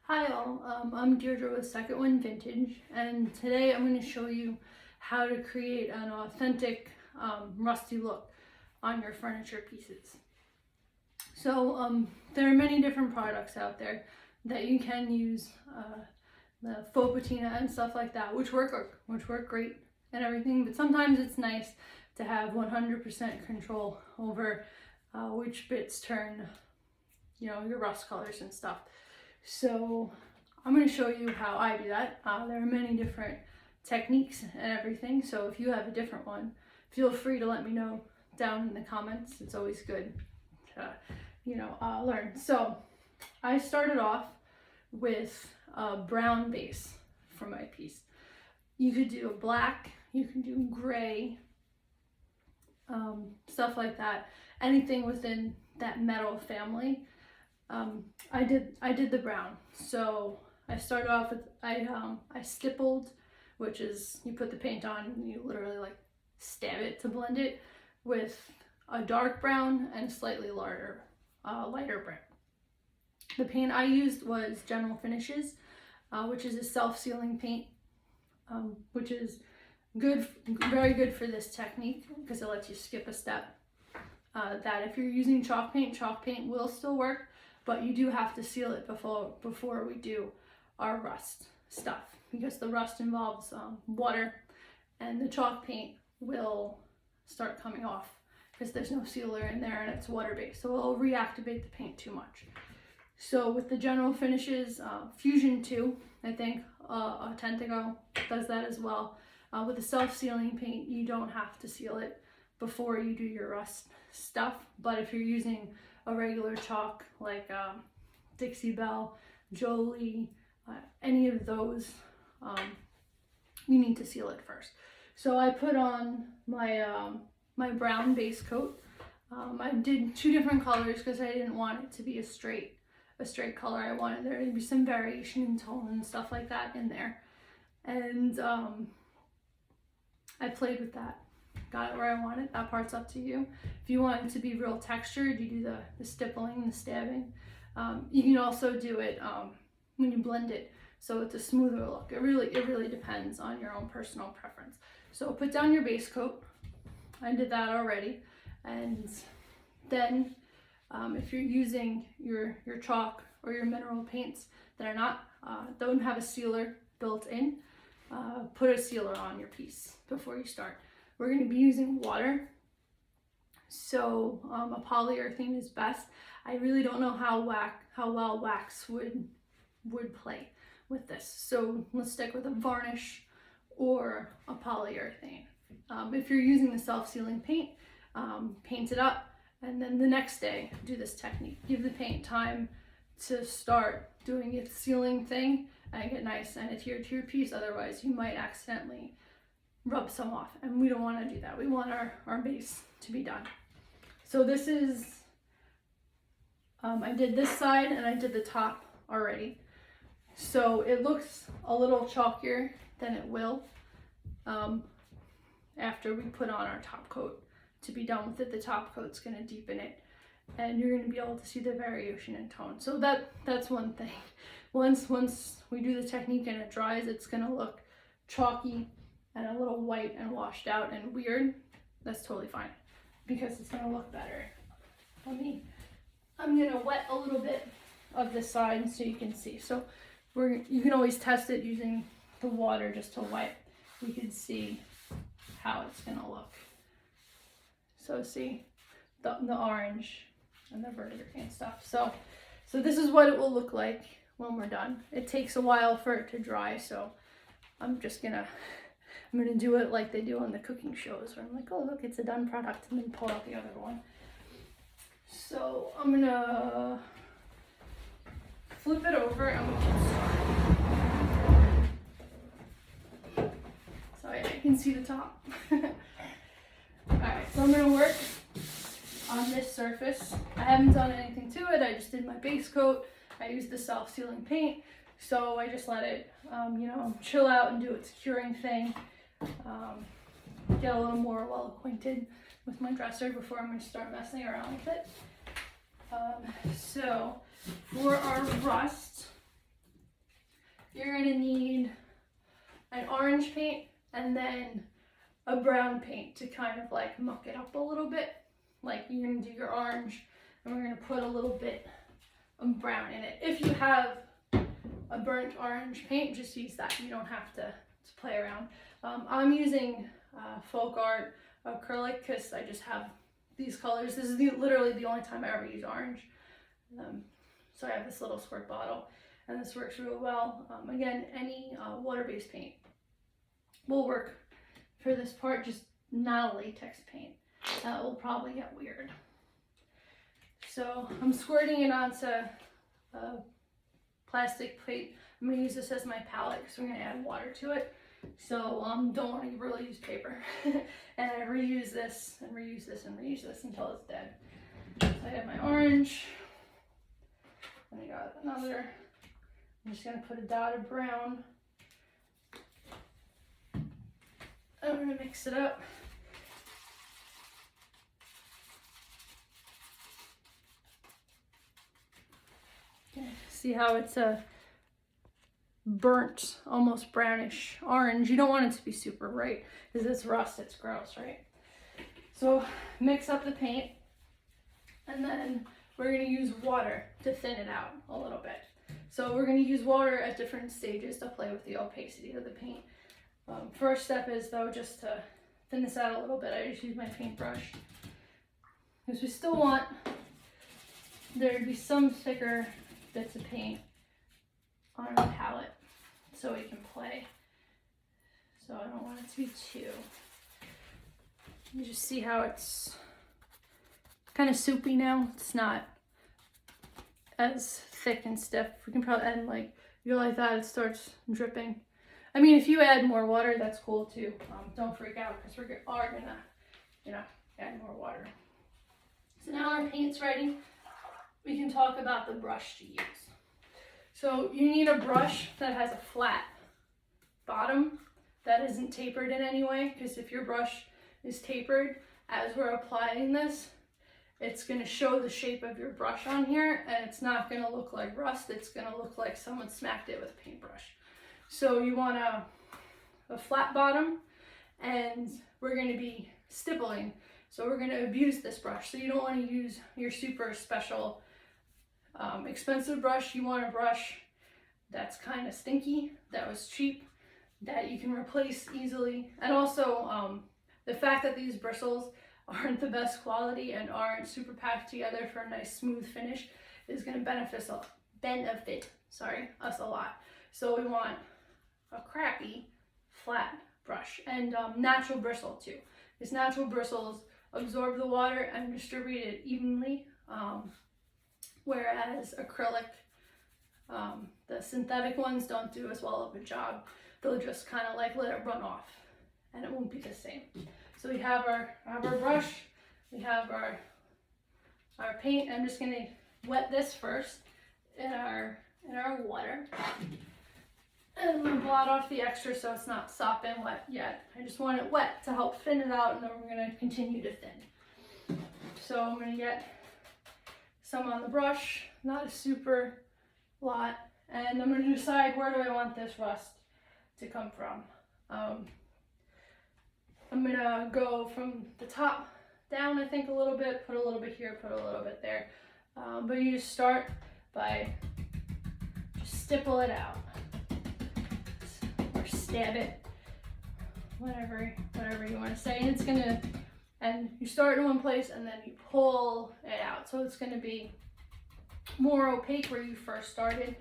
Hi all, I'm Deirdre with Second Wind Vintage, and today I'm going to show you how to create an authentic rusty look on your furniture pieces. So there are many different products out there that you can use, the faux patina and stuff like that, which work great and everything, but sometimes it's nice to have 100% control over which bits turn, your rust colors and stuff. So I'm going to show you how I do that. There are many different techniques and everything, so if you have a different one, feel free to let me know down in the comments. It's always good to, learn. So I started off with a brown base for my piece. You could do a black, you can do gray, stuff like that. Anything within that metal family. I did the brown. So I started off with, I stippled, which is you put the paint on and you literally like stab it to blend it, with a dark brown and slightly lighter brown. The paint I used was General Finishes, which is a self-sealing paint, which is very good for this technique because it lets you skip a step. That if you're using chalk paint will still work, but you do have to seal it before we do our rust stuff, because the rust involves water, and the chalk paint will start coming off because there's no sealer in there and it's water-based, so it'll reactivate the paint too much. So with the General Finishes, Fusion 2, I think Authentico does that as well. With the self-sealing paint, you don't have to seal it before you do your rust stuff, but if you're using a regular chalk like Dixie Belle, Jolie, any of those, you need to seal it first. So I put on my my brown base coat. I did two different colors because I didn't want it to be a straight color. I wanted there to be some variation in tone and stuff like that in there, and I played with that. Got it where I want it. That part's up to you. If you want it to be real textured, you do the stippling, the stabbing. You can also do it when you blend it, so it's a smoother look. It really depends on your own personal preference. So put down your base coat. I did that already, and then if you're using your chalk or your mineral paints that are not don't have a sealer built in, put a sealer on your piece before you start. We're going to be using water, so a polyurethane is best. I really don't know how well wax would play with this, so let's stick with a varnish or a polyurethane. If you're using the self-sealing paint, paint it up, and then the next day do this technique. Give the paint time to start doing its sealing thing and get nice and adhere to your piece. Otherwise, you might accidentally rub some off, and we don't want to do that. We want our base to be done. So this is, I did this side and I did the top already. So it looks a little chalkier than it will after we put on our top coat. To be done with it, the top coat's going to deepen it, and you're going to be able to see the variation in tone. So that's one thing. Once we do the technique and it dries, it's going to look chalky and a little white and washed out and weird. That's totally fine because it's going to look better. I'm going to wet a little bit of the side so you can see. So you can always test it using the water just to wipe. You can see how it's going to look. So see the orange and the verdigris and stuff. So this is what it will look like when we're done. It takes a while for it to dry, so I'm gonna do it like they do on the cooking shows, where I'm like, oh look, it's a done product, and then pull out the other one. So I'm gonna flip it over and we can start. So I can see the top. Alright, so I'm gonna work on this surface. I haven't done anything to it. I just did my base coat. I used the self-sealing paint, so I just let it chill out and do its curing thing. Get a little more well acquainted with my dresser before I'm going to start messing around with it. So for our rust, you're gonna need an orange paint and then a brown paint to kind of like muck it up a little bit. Like you're gonna do your orange and we're gonna put a little bit of brown in it. If you have a burnt orange paint, just use that. You don't have to play around. I'm using folk art acrylic because I just have these colors. This is literally the only time I ever use orange. So I have this little squirt bottle and this works real well. Again, any water-based paint will work for this part, just not a latex paint. That will probably get weird. So I'm squirting it onto a plastic plate. I'm going to use this as my palette because we're going to add water to it. So don't want to really use paper. And I reuse this and reuse this and reuse this until it's dead. So I have my orange. And I got another. I'm just going to put a dot of brown. I'm going to mix it up. Okay. See how it's a burnt, almost brownish orange. You don't want it to be super bright because it's rust, it's gross, right? So mix up the paint and then we're going to use water to thin it out a little bit. So we're going to use water at different stages to play with the opacity of the paint. First step is though just to thin this out a little bit. I just use my paintbrush because we still want there to be some thicker bits of paint on our palette so we can play. So I don't want it to be too. You just see how it's kind of soupy now. It's not as thick and stiff. We can probably add like, you go like that, it starts dripping. I mean, if you add more water, that's cool too. Don't freak out because we are gonna, you know, add more water. So now our paint's ready. We can talk about the brush to use. So you need a brush that has a flat bottom that isn't tapered in any way, because if your brush is tapered as we're applying this, it's going to show the shape of your brush on here and it's not going to look like rust. It's going to look like someone smacked it with a paintbrush. So you want a flat bottom, and we're going to be stippling. So we're going to abuse this brush. So you don't want to use your super special expensive brush. You want a brush that's kind of stinky, that was cheap, that you can replace easily. And also the fact that these bristles aren't the best quality and aren't super packed together for a nice smooth finish is going to benefit us a lot. So we want a crappy flat brush and natural bristle too. These natural bristles absorb the water and distribute it evenly, whereas acrylic, the synthetic ones don't do as well of a job. They'll just kind of like let it run off and it won't be the same. So we have our brush, we have our paint. I'm just gonna wet this first in our water. And I'm gonna blot off the extra so it's not sopping wet yet. I just want it wet to help thin it out, and then we're gonna continue to thin. So I'm gonna get some on the brush, not a super lot, and I'm gonna decide where do I want this rust to come from. I'm gonna go from the top down, I think a little bit, put a little bit here, put a little bit there. But you just start by just stipple it out. Or stab it, whatever you want to say. And it's gonna, and you start in one place and then you pull it out. So it's gonna be more opaque where you first started.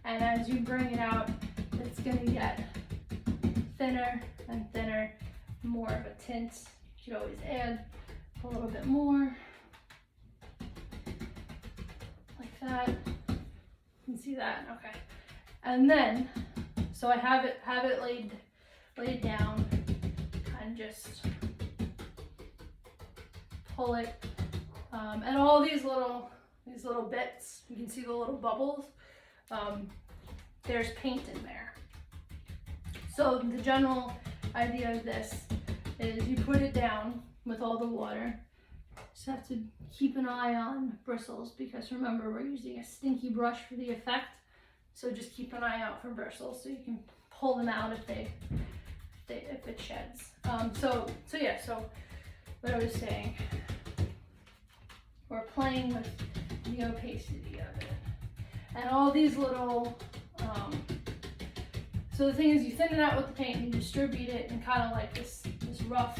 And as you bring it out, it's gonna get thinner and thinner, more of a tint. You could always add a little bit more, like that. You can see that, okay. And then, so I have it laid down, and just pull it, and all these little bits, you can see the little bubbles. There's paint in there. So the general idea of this is you put it down with all the water. Just have to keep an eye on bristles because remember we're using a stinky brush for the effect. So just keep an eye out for bristles so you can pull them out if it sheds. So what I was saying, we're playing with the opacity of it. And all these little, so the thing is, you thin it out with the paint and you distribute it in kind of like this rough,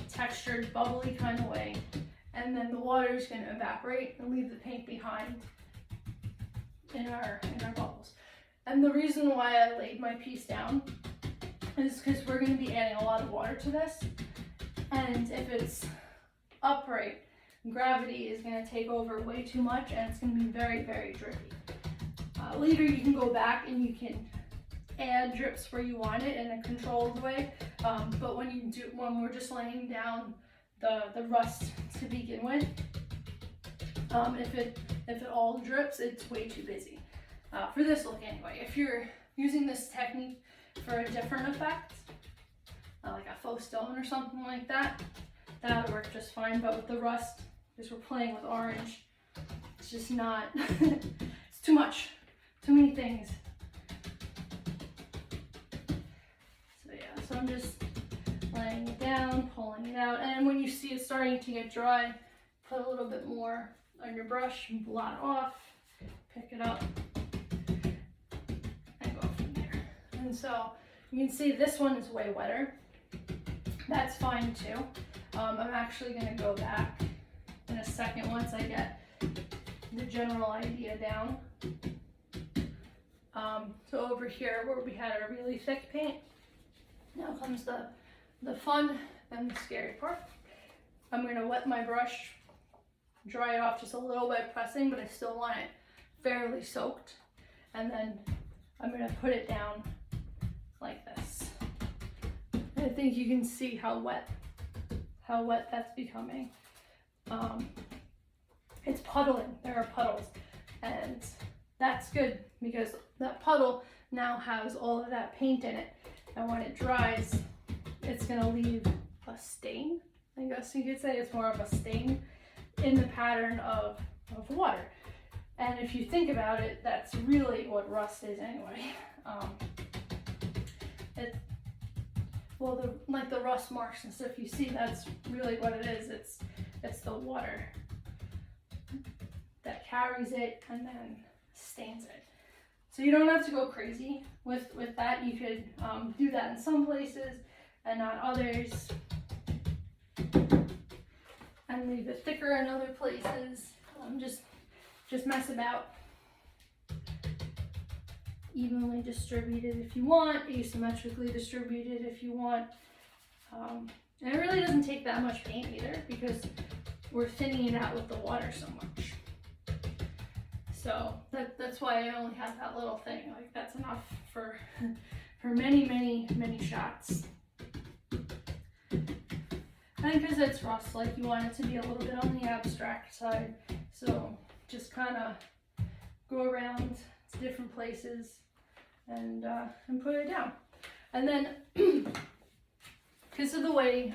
textured, bubbly kind of way. And then the water is going to evaporate and leave the paint behind in our bubbles. And the reason why I laid my piece down is because we're going to be adding a lot of water to this. And if it's upright, gravity is going to take over way too much and it's going to be very, very drippy. Later you can go back and you can add drips where you want it in a controlled way, but when we're just laying down the rust to begin with, if it all drips, it's way too busy for this look anyway. If you're using this technique for a different effect, like a faux stone or something like that, that would work just fine. But with the rust, because we're playing with orange, it's just not, it's too much, too many things. So yeah, so I'm just laying it down, pulling it out, and when you see it starting to get dry, put a little bit more on your brush and blot it off, pick it up, and go from there. And so you can see this one is way wetter. That's fine too. I'm actually going to go back in a second once I get the general idea down. So over here where we had our really thick paint, now comes the fun and the scary part. I'm going to wet my brush, dry it off just a little bit pressing, but I still want it fairly soaked. And then I'm going to put it down like this. I think you can see how wet that's becoming. It's puddling, there are puddles, and that's good because that puddle now has all of that paint in it, and when it dries, it's gonna leave a stain, I guess you could say. It's more of a stain in the pattern of water. And if you think about it, that's really what rust is anyway. Like the rust marks and stuff you see, that's really what it is. It's the water that carries it and then stains it. So you don't have to go crazy with that. You could do that in some places and not others, and leave it thicker in other places. Just mess about. Evenly distributed if you want, asymmetrically distributed if you want. And it really doesn't take that much paint either because we're thinning it out with the water so much. So that's why I only have that little thing. Like that's enough for many shots. And because it's rust, like you want it to be a little bit on the abstract side. So just kind of go around to different places and put it down. And then because of the way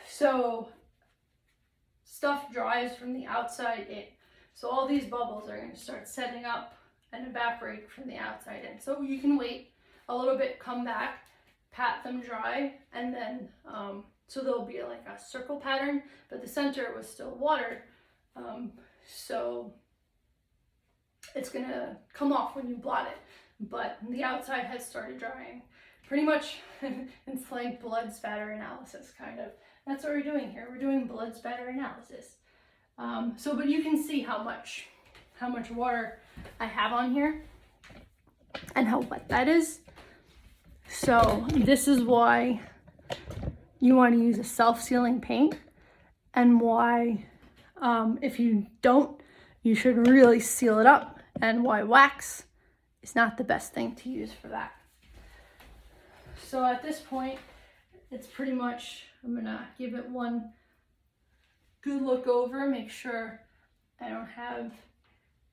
so stuff dries from the outside in, so all these bubbles are going to start setting up and evaporate from the outside in. So you can wait a little bit, come back, pat them dry, and then so there'll be like a circle pattern, but the center was still water, so it's gonna come off when you blot it, but the outside has started drying. Pretty much it's like blood spatter analysis, kind of. That's what we're doing here. We're doing blood spatter analysis. But you can see how much water I have on here and how wet that is. So this is why you want to use a self-sealing paint, and why if you don't, you should really seal it up, and why wax is not the best thing to use for that. So at this point, it's pretty much, I'm gonna give it one good look over, make sure I don't have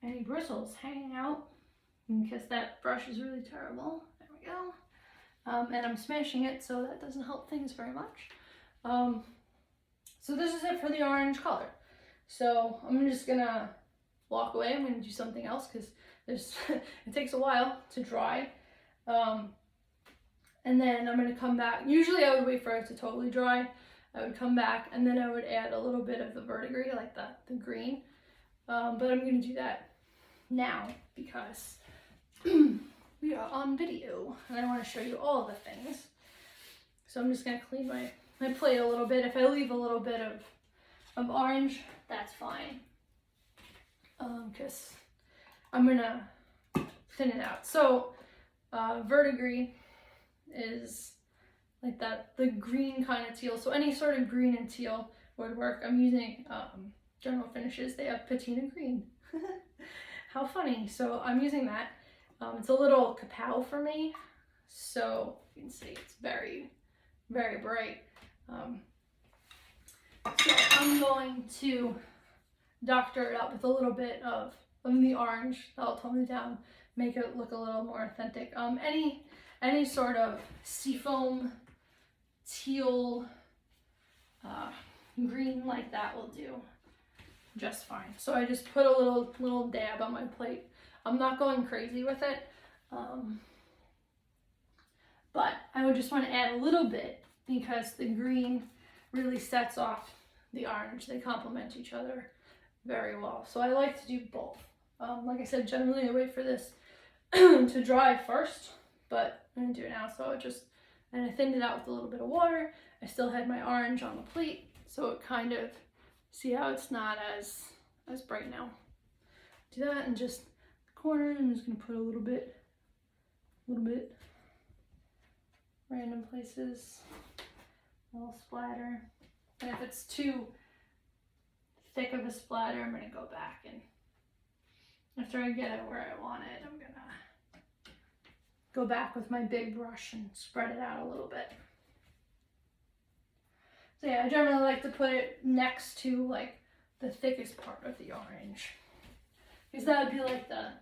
any bristles hanging out, because that brush is really terrible. There we go. And I'm smashing it, so that doesn't help things very much. So this is it for the orange color. So I'm just gonna walk away. I'm going to do something else because there's it takes a while to dry. And then I'm going to come back. Usually I would wait for it to totally dry. I would come back and then I would add a little bit of the verdigris, like the green. But I'm going to do that now because we are on video and I want to show you all the things. So I'm just going to clean my plate a little bit. If I leave a little bit of orange, that's fine. Because I'm going to thin it out. So verdigris is like that, the green kind of teal. So any sort of green and teal would work. I'm using General Finishes. They have patina green. How funny. So I'm using that. It's a little kapow for me. So you can see it's very, very bright. So I'm going to doctor it up with a little bit of the orange. That'll tone it down, make it look a little more authentic. Any sort of seafoam, teal, green like that will do just fine. So I just put a little dab on my plate. I'm not going crazy with it, but I would just want to add a little bit because the green really sets off the orange. They complement each other very well. So I like to do both. Like I said, generally I wait for this to dry first, but I'm going to do it now. So and I thinned it out with a little bit of water. I still had my orange on the plate, so it kind of, see how it's not as bright now. Do that and just the corner, I'm just going to put a little bit, random places, a little splatter. And if it's too thick of a splatter, I'm going to go back and after I get it where I want it, I'm going to go back with my big brush and spread it out a little bit. So yeah, I generally like to put it next to like the thickest part of the orange, because that would be like the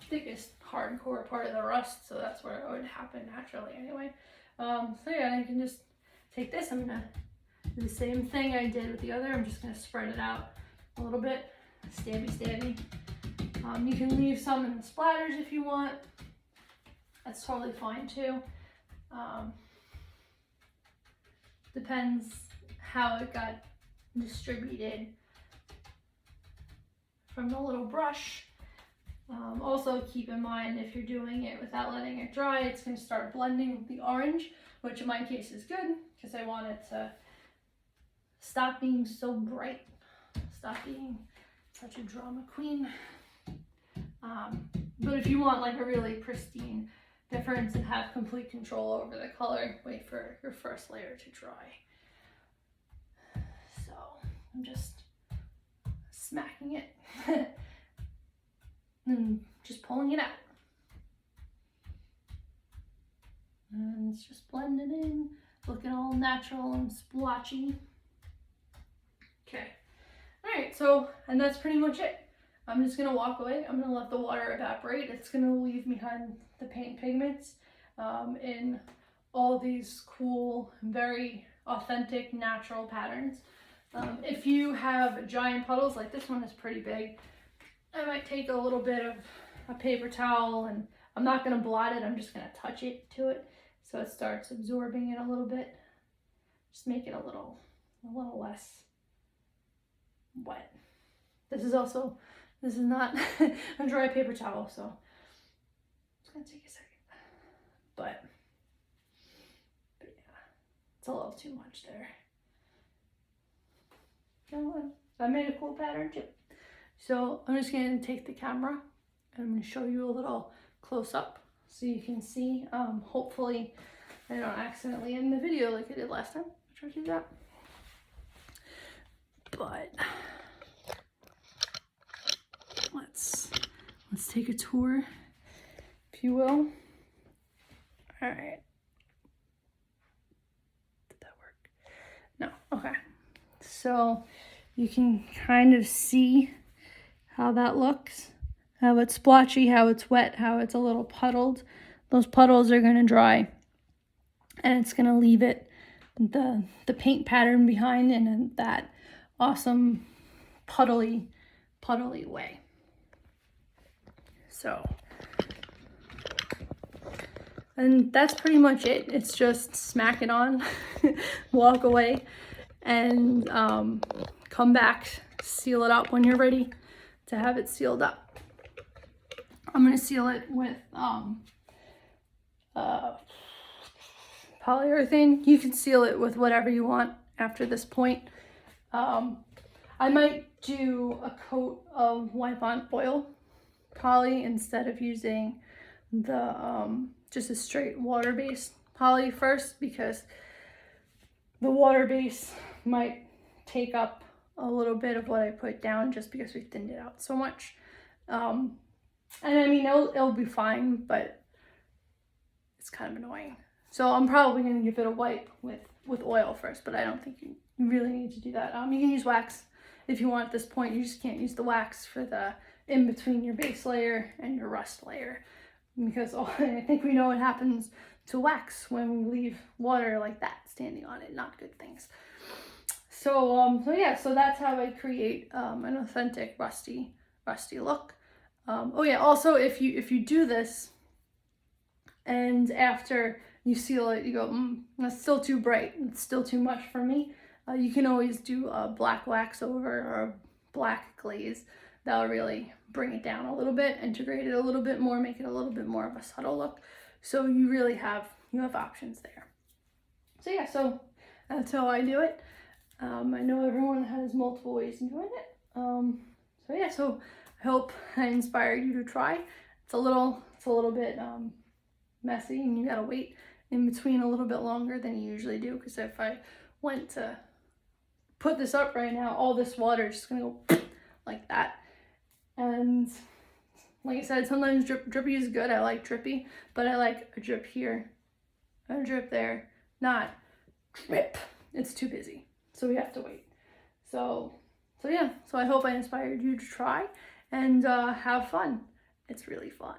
thickest hardcore part of the rust, so that's where it would happen naturally anyway. So yeah, I can just take this, I'm gonna do the same thing I did with the other. I'm just gonna spread it out a little bit, stabby. You can leave some in the splatters if you want. That's totally fine too. Depends how it got distributed from the little brush. Also keep in mind, if you're doing it without letting it dry, it's going to start blending with the orange, which in my case is good because I want it to stop being so bright, stop being such a drama queen. But if you want like a really pristine difference and have complete control over the color, wait for your first layer to dry. So I'm just smacking it and just pulling it out. And it's just blending in, looking all natural and splotchy. Okay. All right, so, and that's pretty much it. I'm just gonna walk away. I'm gonna let the water evaporate. It's gonna leave behind the paint pigments in all these cool, very authentic, natural patterns. If you have giant puddles, like this one is pretty big, I might take a little bit of a paper towel, and I'm not gonna blot it, I'm just gonna touch it to it so it starts absorbing it a little bit. Just make it a little less wet. This is not a dry paper towel, so it's gonna take a second. But yeah, it's a little too much there. You know what? I made a cool pattern too. So I'm just gonna take the camera and I'm gonna show you a little close up so you can see. Hopefully I don't accidentally end the video like I did last time. I tried to do that. But let's take a tour, if you will. All right. Did that work? No. Okay. So you can kind of see how that looks, how it's splotchy, how it's wet, how it's a little puddled. Those puddles are going to dry and it's going to leave it the paint pattern behind in that awesome puddly way. So, and that's pretty much it. It's just smack it on, walk away, and come back, seal it up when you're ready to have it sealed up. I'm going to seal it with polyurethane. You can seal it with whatever you want after this point. I might do a coat of wipe-on oil poly instead of using the just a straight water-based poly first, because the water base might take up a little bit of what I put down just because we thinned it out so much. And I mean, it'll be fine, but it's kind of annoying. So I'm probably going to give it a wipe with oil first, but I don't think you really need to do that. You can use wax if you want at this point. You just can't use the wax for the in between your base layer and your rust layer, because I think we know what happens to wax when we leave water like that standing on it. Not good things. So yeah, so that's how I create an authentic rusty look. Oh yeah, also if you do this and after you seal it, you go, that's still too bright, it's still too much for me, you can always do a black wax over or a black glaze. That'll really bring it down a little bit, integrate it a little bit more, make it a little bit more of a subtle look. So you really have options there. So yeah, so that's how I do it. I know everyone has multiple ways of doing it. So yeah, so I hope I inspired you to try. It's a little bit messy, and you gotta wait in between a little bit longer than you usually do, because if I went to put this up right now, all this water is just gonna go like that. And like I said, sometimes drippy is good. I like drippy, but I like a drip here, a drip there, not drip. It's too busy, so we have to wait. So yeah, so I hope I inspired you to try and have fun. It's really fun.